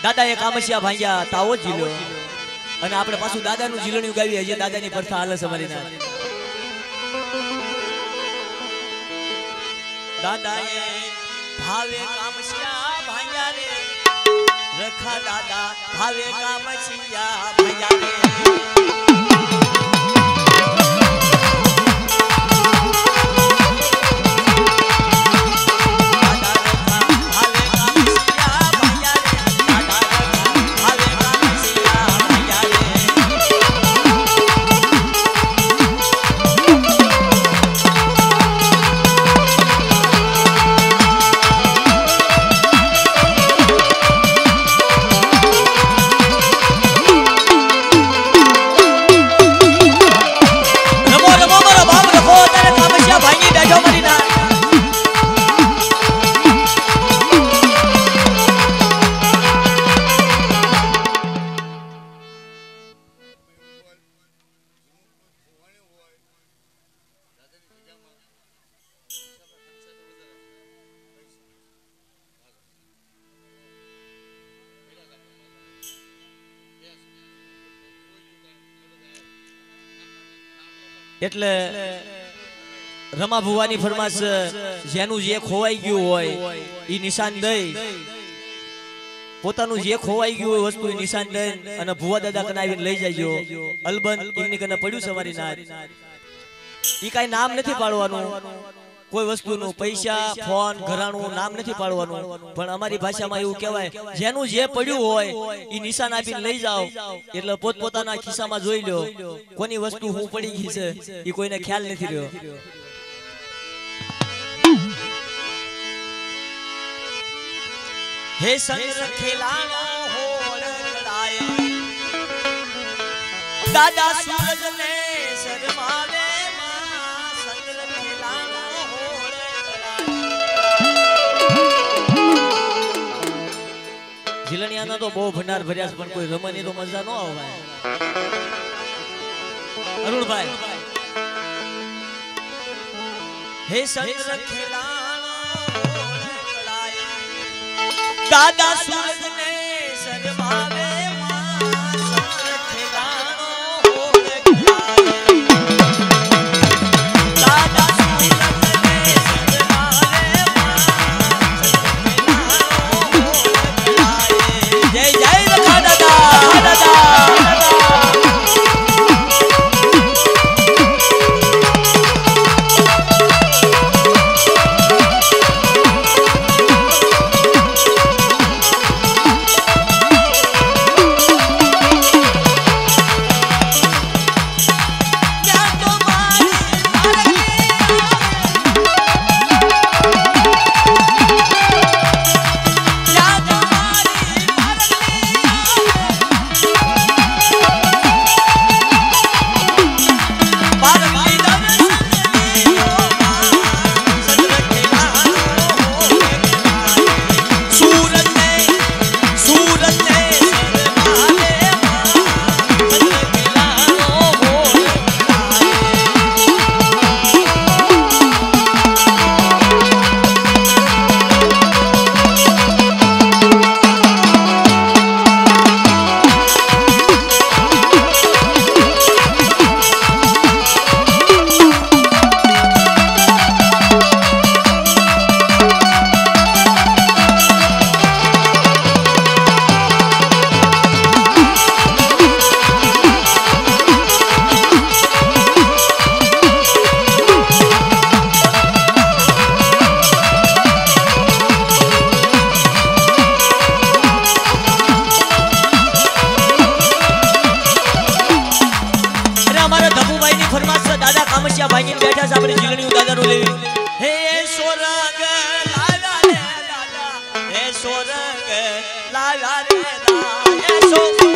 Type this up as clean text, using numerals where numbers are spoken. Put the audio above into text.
દાદા એ કામસિયા ભાંગ્યા તાવો જીલો અને આપણે પાછું દાદાનું જીલણિયું ગાવીએ જે દાદાની પ્રથા હાલે છે મારી ના દાદાએ ભાવે કામસિયા ભાંગ્યા રે રખા દાદા ભાવે કામસિયા ભાંગ્યા રે એટલે રમા ભુવાની ફરમાશ જેનું જે ખોવાઈ ગયું હોય ઈ નિશાન દઈ પોતાનું જે ખોવાઈ ગયું હોય વસ્તુ નિશાન દઈ અને ભુવા દાદા કને આવીને લઈ જાયજો અલબન એમની કને પડ્યું છે મારી નાર ઈ કાઈ નામ નથી પાડવાનું કોઈ વસ્તુનું પૈસા ફોન ઘરાણું નામ નથી પાડવાનું પણ અમારી ભાષામાં એવું કહેવાય જેનું જે પડ્યું હોય ઈ નિશાન આપીને લઈ જાઓ એટલે પોતપોતાના ખિસ્સામાં જોઈ લો કોની વસ્તુ હું પડી ગઈ છે ઈ કોઈને ખ્યાલ નથી રહ્યો હે સંગ ખેલાણો હોળડાય દાદા સૂરજને શરમાવે જીલણિયાના તો બહુ ભંડાર ભર્યા છે પણ કોઈ રમવાની તો મજા ન આવે અરુણભાઈ હે સંગ ખેલાણો દાદા સૂરજને શરમાવે ભાઈ બેઠા છે આપણે જીલણી દાદાનું લેવી હે સોરંગ લાવ્યા રે દાદા હે સોરંગ લાવ્યા રે દાદા હે